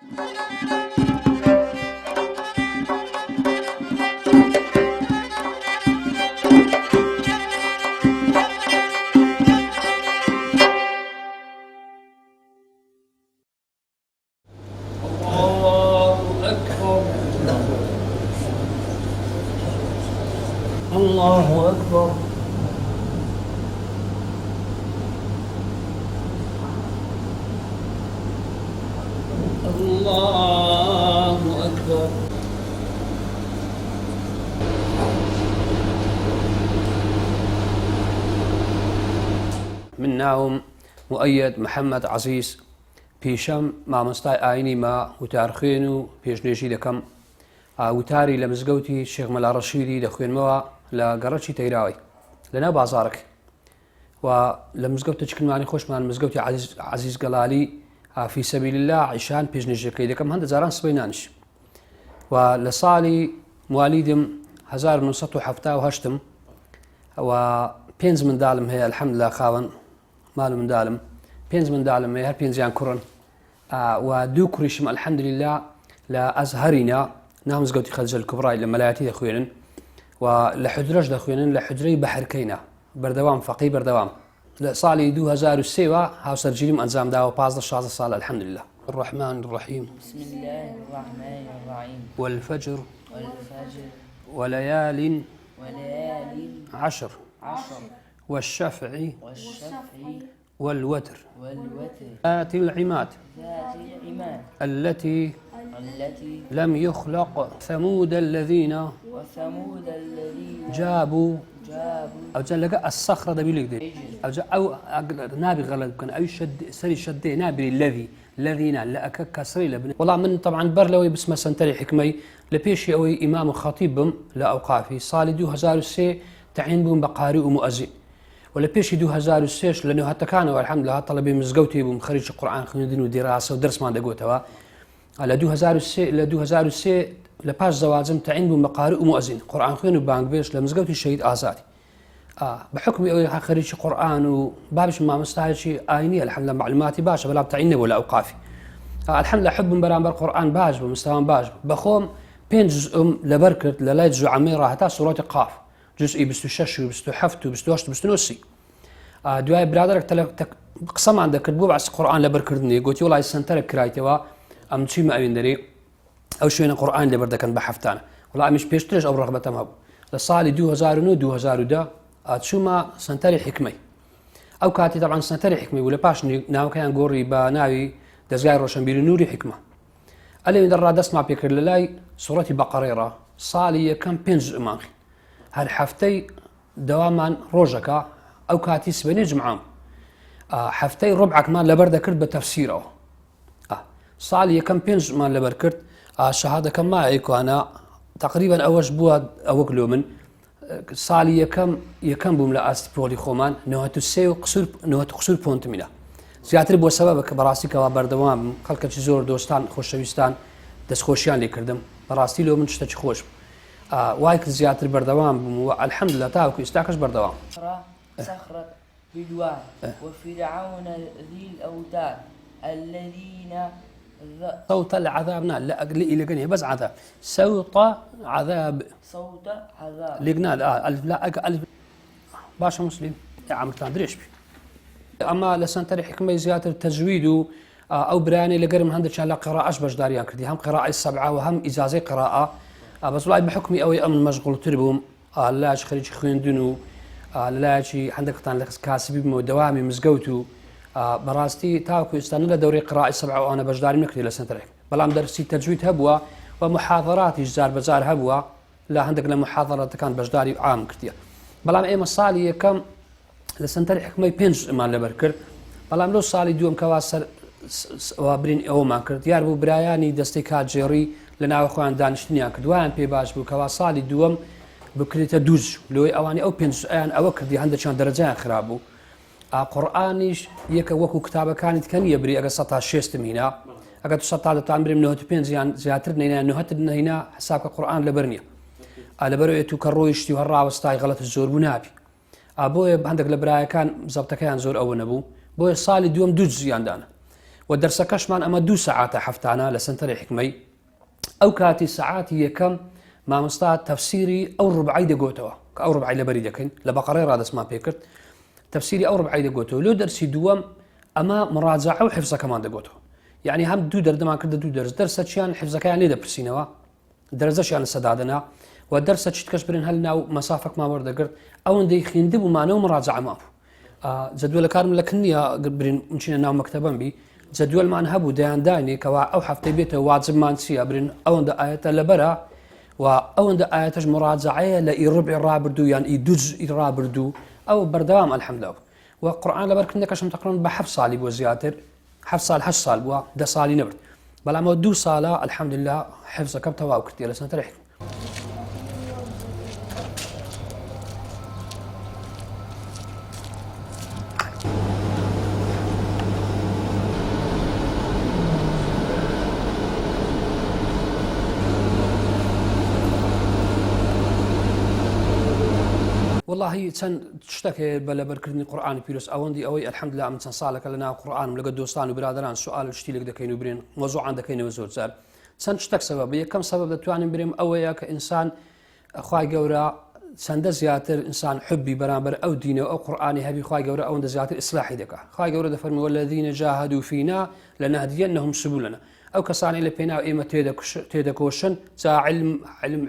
الله أكبر. الله أكبر. من ناوم مؤيد محمد عزيز پیشم مامۆستای ئاینی ما وتارخوێن و پێشنێژی دەکەم وتاری لە مزگەوتی شێخ مەلا ڕەشیدی دەخوێنمەوە لە گەڕەکی تەیراوی لەناو بازاڕێک و لە مزگەوتە چکمانی خۆشمان مزگەوتی عزیز گەڵالی فی سەبیل الله عیشان پێشنێژەکەی دەکەم هەندە جاران سبەی نانیش و لە ساڵی موالیدم 1970 و 5 منداڵم هەیە الحەمدولله خاوەن ماڵ و منداڵم 5 منداڵم هەیە هەر 5یان کوڕن و 2 کوڕیشم الحەمدولله لە ئەزهەرینە ناو مزگەوتی خەلجەل کوبڕای لە مەلایەتی دەخوێنن و لە حجرەش دەخوێنن لە حجرەی بەحرکەینە بەردەوام فەقی بەردەوام لە ساڵی 2003 هاوسەرگیریم ئەنجام داوە 15-16 ساڵ الحەمدولله. الرحمن الرحيم. بسم الله الرحمن الرحيم. والفجر وليال عشر والشفع والوتر ذات العماد التي لم يخلق ثمود الذين جابوا أو جاء لقى الصخرة دبيلك دي أو جاء أو نابي غلط كان أو شد سري شد نابي الذين لا كسري لبن والله من طبعا برلوي باسمه سنتري حكمي لبيشي أو إمام خطيب لا أوقافي صالي 2003 تعين بهم بقارئ ومؤذن ولا بيشي 2006 لأنه حتى كانوا الحمد لله طلبي مزقوتي بمخرج القرآن خوندن ودراسة ودرس ما دقوتها على 2006 لباش زواجم تعين بهم بقارئ ومؤذن قرآن خوين وبانك بيش لمزقوتي الشهيد آزادي بحكم خريج قرآن وبابش ما مستعد شيء آيني الحمد لله معلوماتي باشا بلا بتعيني ولا أوقافي الحمد لله حب من برامبر قرآن باش بمستوى باش بخوم بين جزء لبركت للا جزء عميرة حتى سورة قاف جزئي 26 و 27 و 28 و 29 دوای برادرك قسم عندك كتبوا بعد قرآن لبركردني قلت والله سنترك كرايتوا ام شي ما دري او شويه قرآن لبردك بحفتانا والله مش بيشتريش او رغبه تمام لصالي 2009 شوما سنتري حكمي او كاتي طبعا سنتري حكمي ولا باش ناو كان غوري با ناوي دزغاي روشنبيري نوري حكمه اللي درا دسمع بكر للاي سوره بقره صالي كم بنج مانخ هر حفتي دواما روجكا او كاتي سبني جمعام حفتي ربعك ما لبرده كرد بتفسيره صالي كم بنج ما لبركرت شهاده كم ما ايكو انا تقريبا اوج بوا اوكلو من صالي يكم بملا استبولي خومان نهت السيو قصور بونت ميلا زياتر بو سبب براسي كوا بردوام خلق زور دوستان خوشويستان دس خوشيان لي كردم براسي لو من شتا خوش وايك زياتر بردوام الحمد لله تاوكو استاكش بردوام صخرة بدوان وفرعون ذي الأوتاد الذين صوت العذاب لا لقني بس عذاب صوت عذاب لقنا الف لا الف باشا مسلم يا عمر تندريش اما لسنتري حكمه زياده التجويد او براني لقرم هندش على قراءه باش داريان كردي هم قراءه السبعه وهم اجازه قراءه بس والله بحكمي او امن مشغول تربهم لاش خريج خويندنو لاشي عندك طن كاسبي دوامي مزقوتو براستي تاكو استنى دوري قراءه السبعه وانا باش داري نكدي لسنتري بلام درسي تجويد هبوا ومحاضرات جزار بزار هبوا لا عندك لمحاضرة كان بجداري عام كتير بلام ايما صالي كم لسنتري حكمي بينج امان لبركر بلام لو صالي دوم كواسر وابرين او ما كرت يار بو براياني دستي كاجيري لنا اخوان دانشتنيا كدوان بي باش بو كواسالي دوم بكريتا دوز لو اواني او بينج ان او كردي عندك شان درجات خرابو قرانيش يك وكو كتابه كانت كان يبري اجا 16 هنا اجا 16 تعمر من نوت بين زياترنا هنا نوت هنا حساب القران لبرنيا على برؤيته كرويشتي وهرا وستاي غلط الزور بنابي ابوي عندك لبراي كان زبطه كان زور او نبو بوي صالي دوم دوز ياندانا والدرس كشمان أما 2 ساعات حفتانا لسنتري حكمي أو كاتي ساعاتي كم ما مستعد تفسيري أو ربعي دقوتوا أو ربعي لبريدكين لبقرة راد اسمها بيكرت تفسيري أو ربعي دقوتوا لو درسي دوام أما مراجعة وحفظة كمان دقوتوا يعني هم 2 درس ما كرد 2 درس شان حفظة كان ليدا برسينوا درزش يعني سدادنا والدرس تكشبرين هلنا ومسافك ما ورد قرد أو ندي خندب وما نو مراجعة ما جدول كارم لكني قبرين مشينا ناو مكتبا بي جدول ما نهبو ديان دايني كوا أو حفتي بيته واجب ما نسيا برين أو ند آيات لبرا وأو ند آيات مراجعة لإي ربع رابردو يعني إي دج رابردو أو بردوام الحمد لله والقرآن لبركنا كشم تقرون بحف صالي بوزياتر حف صال 8 صال بوا ده صالي نبرد بلا ما 2 صالة الحمد لله حفظ كبتها وكرتي لسنة تريح والله تشتكي بلا بركني قرآن بيروس أوندي أوي الحمد لله من صالك لنا قرآن ولقد دوستان وبرادران سؤال اشتي لك دكين وبرين موضوع عندك كين وزور زال تشتك سبب كم سبب تواني بريم أويا كإنسان أخوي جورا سند زياتر إنسان حبي برامبر أو دينه أو قرآني هبي أخوي جورا أو زياتر إصلاحي دكا أخوي جورا دفرمي والذين جاهدوا فينا لنهدينهم سبلنا أو كسان إلى بينا إما تيدكوشن تا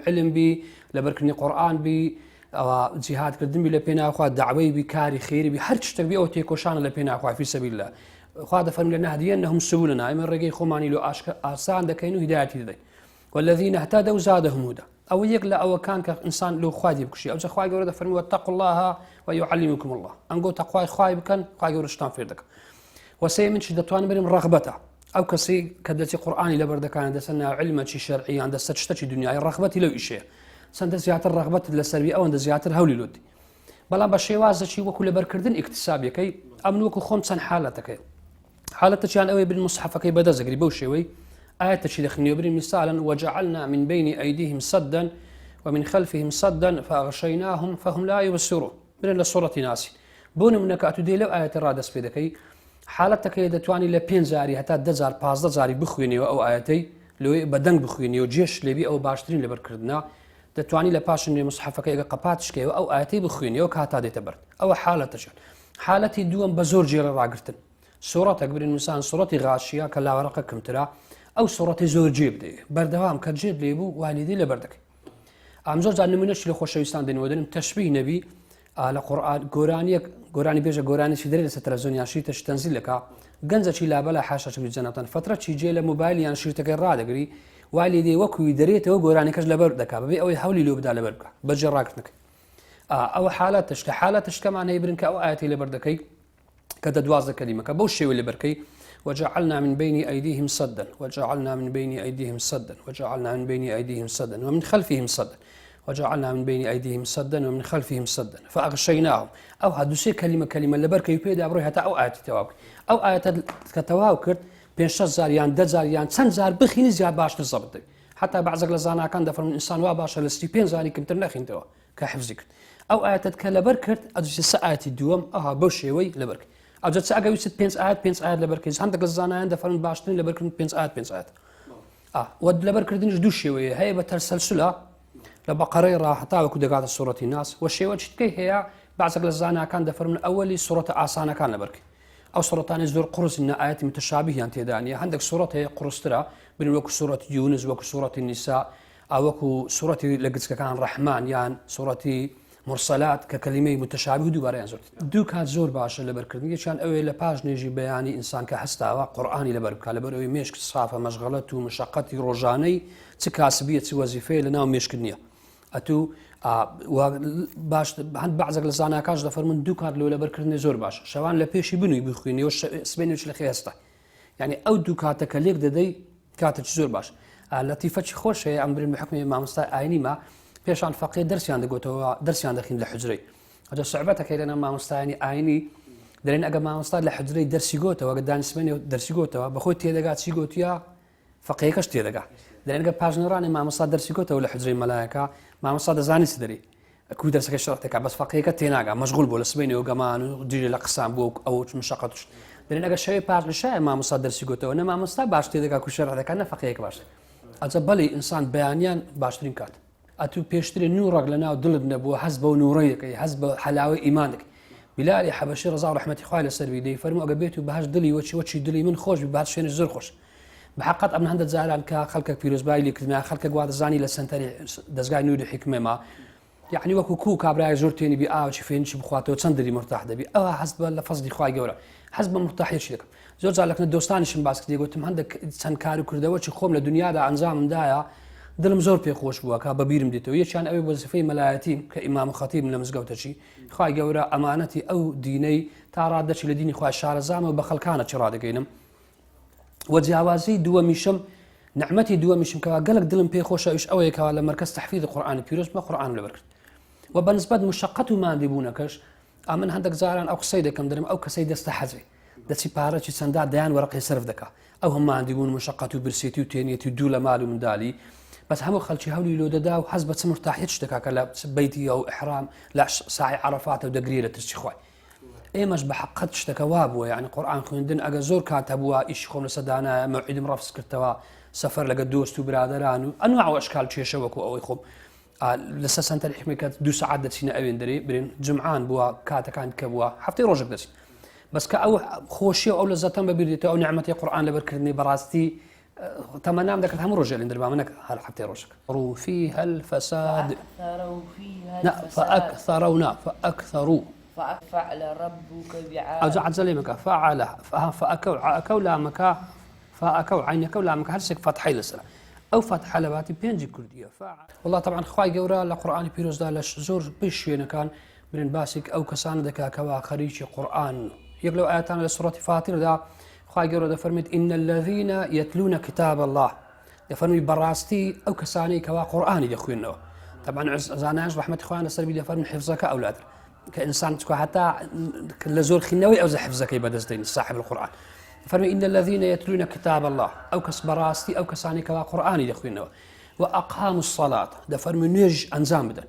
علم بي لبركني قرآن بي أو جهاد كردن بلا بينا أخوة دعوي بكاري خيري بهر تشتك بي أو تيكوشان لبينا أخوة في سبيل الله أخوة دفرم لنا هدينهم سبلنا إما الرقي خماني لو آسان دكينو هدايتي دي والذين اهتدوا زادهم هدى أو يقلا أو كان كإنسان لو خواجب كشي أو أخوة يقول دفرم واتقوا الله ويعلمكم الله أنقو تقوى خواجب كان أخوة يقول شتان فيردك وسيمن شدتوان بريم رغبته أو كسي كدتي قرآني لبردكان دسنا علما شي شرعي عند ستشتشي دنيا الرغبة لو إشي سند زياتر الرغبة للسلبية أو عند زياتر هولي لودي بلا بشي وازا شي وكل بركردن اكتسابي كي أمن وكو خمسا حالتك حالتك يعني أوي بالمصحف كي بدا زقري بوشيوي آيات شي دخلني وبري مثالا وجعلنا من بين أيديهم سدا ومن خلفهم سدا فأغشيناهم فهم لا يبصرون من الصورة ناسي بون منك أتدي لو آيات الرادس بيدكي حالتك يدا تواني لبين زاري حتى دزار باز زاري بخويني أو آياتي لو بدنگ بخويني وجيش لبي أو باشترين لبركردنا دتواني لباشن مصحفك إذا قباتش كي أو آياتي بخويني أو كهتا دي تبرد أو حالتك حالتي دوم بزور جيل راقرتن صورة أكبر الإنسان صورة غاشية كلا ورقة كمترا أو صورة زور جيب دي بردوام كجيب ليبو والدي لبردك أمزوج عن نمونش لخوشويستان دين ودن تشبيه نبي على قرآن قراني بيجا قراني شي دري لستلفزيون يعني شي تنزيل لك جنزة شي لا بلا حاشا شي جنطان فترة شي جيل موبايل يعني شي تقرا دغري والدي وكو دريته وقراني كج لبردك ببي أو يحاول يلوب دا لبردك بجراكتك أو حالاتش كمان يبرنك أو آياتي لبردكي كذا دواز كلمة كبوشي واللي بركي وجعلنا من بين أيديهم سدا وجعلنا من بين أيديهم سدا وجعلنا من بين أيديهم سدا ومن خلفهم سدا وجعلنا من بين أيديهم سدا ومن خلفهم سدا فأغشيناهم أو هادوسي كلمة لبركي يبيد أبروي حتى أو آيات تواوك أو آيات كتواوكر بين شزار يعني دزار يعني سنزار بخيني زياد باش بالضبط حتى بعض لزانا كان دفر من الإنسان واباش لستيبين زاني كمتر ناخين توا كحفظك أو آيات كلبركر أدوسي ساعات الدوام بوشيوي لبرك أو جت ساعة يوسد بينس آيات لبركيز عندك الزانا عند فرن باشترين لبركن بينس آيات ود لبركن دينش دوشي ويا هي بتسلسلة لبقرة راح تعاوك دقات السورة الناس والشيء وجدك هي بعض الزانا كان دفر من أول سورة آسانا كان لبرك أو سورة ثانية زور قرص إن آيات متشابهة أنت دانية عندك سورة هي قرص ترى بين وكو سورة يونس وكو سورة النساء أو وكو سورة لقيتك كان الرحمن يعني سورة مرسلات ككلمة متشابهة دوباره يعني دو كات زور باشا لبركردني كان أوي لباج نيجي بياني إنسان كحستاوا قرآني لبركة لبروي ميشك صافة مشغلته ومشقتي روجاني تكاسبية وظيفة لنا وميشكنية أتو باش عند بعض الزانا كاج دفر من دو كات لو لبركردني زور باشا شوان لبيشي بنوي بخويني وش سبينيش لخيسته يعني أو دو كاتك ليك ددي كاتك زور باش لطيفة خوش هي أمر المحكمة مع مستوى عيني ما بيش عن فقيه درسيان دقوتوا درسيان داخلين لحجري هذا صعوبتك لنا مع مستعيني عيني درين أجا مع مستعد لحجري درسي قوتوا وقدان اسمني درسي قوتوا بخوت تيدقات سي قوتيا فقيه كش تيدقا درين أجا باجنراني مع مستعد درسي قوتوا ولا حجري ملاك مع مستعد زاني سدري كو درسك شرطك بس فقيه كتيناقا مشغول بول اسمني وقمان وديري الأقسام بوك أو مشقتش لأن أجا شيء بعد الشيء ما مصدر سيقوته وإنما مصدر باشتري ذكر كشرح ذكر نفقيك باش أتبلي إنسان بيانيان باشترين كات أتو بيشتري نورك لنا ودلد نبوه حسب ونوريك حسب حلاوة إيمانك بلالي حبشي رضا رحمة خوالي السربي دي فرمو أجابيته بهاش دلي وشي دلي من خوش بهاش شين الزر خوش بحقت أمن هندت زعلان كخلقك في رزباي اللي كنا خلقك واد زاني للسنتري دزقاي نودي حكمة ما يعني وكو كو كابراي زورتيني بي شي فين شي بخواته وتصندري مرتاح دبي حسب لفظ خواي جورا حسب مرتاح يشي لك زور زالك ندوستاني شن باسك دي قلت عندك سنكاري كردوه شي خوم لدنيا دا انزام دايا دلم زور پێ خۆش بووە کا بەبیرم دێتەوە یەکیان ئەوەی وەزیفەی مەلایەتیم کە ئیمام خەتیب لە مزگەوتەچی خوای گەورە ئەمانەتی ئەو دینەی تا ڕادەچی لە دینی خوای شارەزامە و بە خەڵکانە چی ڕادەگەینم و جیاوازی دووەمیشم نعمەتی دووەمیشم کەوا گەلک دلم پێ خۆشە ئەوش ئەوەیە کەوا لە مەرکەز تەحفیظ قورئانی پیرۆز بە قورئان لەبەر کرد و بەنسبەت مشەقەت و مادیبوونەکەش ئەمن هەندێک جاران ئەو قسەی دەکەم دەرم ئەو کەسەی دەستە حەزێ دەچی پارەی چەندە دەیان وەرەقی سرف دەکا ئەو هەم مادیبوون مشەقەت و برسێتی و تێنیەتی دوو لە مال و منداڵی بس همو خلشي هولي لو ددا وحسب تسمر مرتاح يشتكى كلا بيتي او احرام لا ساعي عرفات ودقريله تشي خوي ايماش بحق تشتكى وابو يعني قران خويندن اجا زور كاتبوا ايش خون سدانا موعد مرفس كرتوا سفر لقى دوستو برادران انواع واشكال شي شوكو او يخوم لسه سنت الحكمه كانت 2 ساعات دسينا اوين دري برين جمعان بوا كاتا كان كبوا حفتي روجك دس بس كاو خوشي او لزتم ببيرتي او نعمتي قران لبركني براستي تمنام ذاك هم رجع عند البامنك هل حتى رجعك فأكثروا فيها الفساد فأكثروا فأفعل ربك بعاد أوزعت زليمك فعل فأكو لامك فأكو عينك لامك هرسك فتحي لسنا أو فتح لباتي بينجي كردية والله طبعا خواي جورا لقرآن بيروز دالش زور بيشينا كان من باسك أو كسان ذكا كوا خريج قرآن يقلو آياتنا لسورة فاطر دا خواهي قولوا دفرميت إن الذين يتلون كتاب الله دفرمي براستي أو كساني كوا قرآني يخوينه طبعا زاناش رحمة إخوانا السربي دفرمي حفظك أولاد كإنسان تكون حتى لزور خنوي أو زي حفظك يبدزدين صاحب القرآن دفرمي إن الذين يتلون كتاب الله أو كس براستي أو كساني كوا قرآني يخوينه وأقاموا الصلاة دفرمي نيج أنزام بدن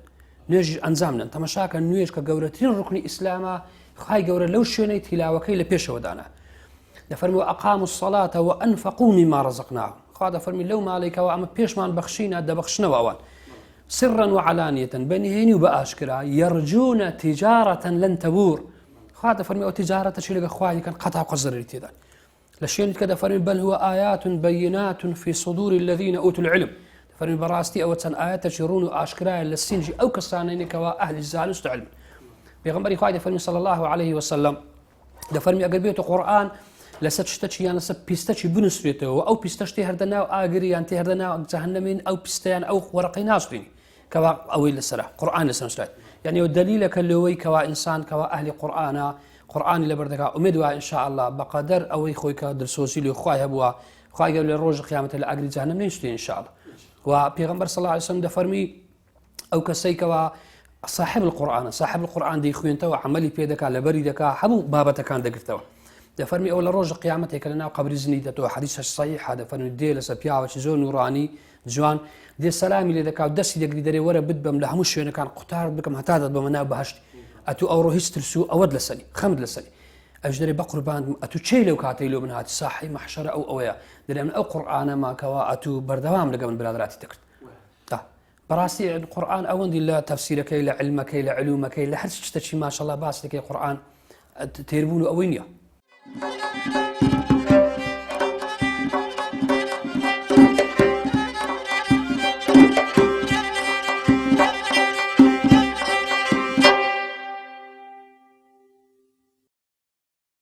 نيج أنزام بدن تمشاك نيج كقولتين ركن إسلاما خواهي قولوا لو شيني تلاوكي لبيش ودانا دفرموا أقاموا الصلاة وأنفقوا مما رزقناهم قال فرمي لو ما عليك وأما بيشمان بخشينا دبخشنا وأوان سرا وعلانية بنهيني وبأشكرا يرجون تجارة لن تبور قال فرمي تجارة شيلك أخوائي كان قطع قصر الاتدان لشين كذا فرمي بل هو آيات بينات في صدور الذين أوتوا العلم فرمي براستي أو تسن آيات شرون وأشكرا للسنجي أو كسانينك وأهل الزال علم بيغمبري خواهي فرمي صلى الله عليه وسلم دفرمي أقربية القرآن لسه يعني لسه بيستشي بنسرته أو بيستشتي هردنا وآجري أنت هردنا جهنمين أو بيستيان أو ورقي ناسرين كوا أوي للسرع قرآن لسه يعني والدليل كلوي كوا إنسان كوا أهل قرآن لبردك أمدوا إن شاء الله بقدر أو يخوي كدرسوسي لي خوي هبوا خوي قبل الروج قيامة الأجري جهنمين شتي إن شاء الله وبيغمبر صلى الله عليه وسلم دفرمي أو كسي كوا صاحب القرآن دي خوين توا عملي بيدك على بريدك حبو بابتك كان دقرتوا دفرمي أول روج قيامته لنا قبر زنيدته حديث الصحيح هذا فرمي ديل سبيا وشزون نوراني جوان دي السلام اللي ذكاو دسي دقري دري ورا بدبم لهمش يعني كان قطار بكم هتادت بمنا بهشت أتو أورو هيسترسو أود لسني خمد لسني أجدري بقربان أتو تشيلو كاتيلو من هات صاحي محشرة أو أويا دري من أو قرآن ما كوا أتو بردوام لقى من بلادراتي تكرت براسي القرآن أوند لا تفسيرك إلى علمك إلى علومك إلى حد ما شاء الله باسلك القرآن تيربون أوينيا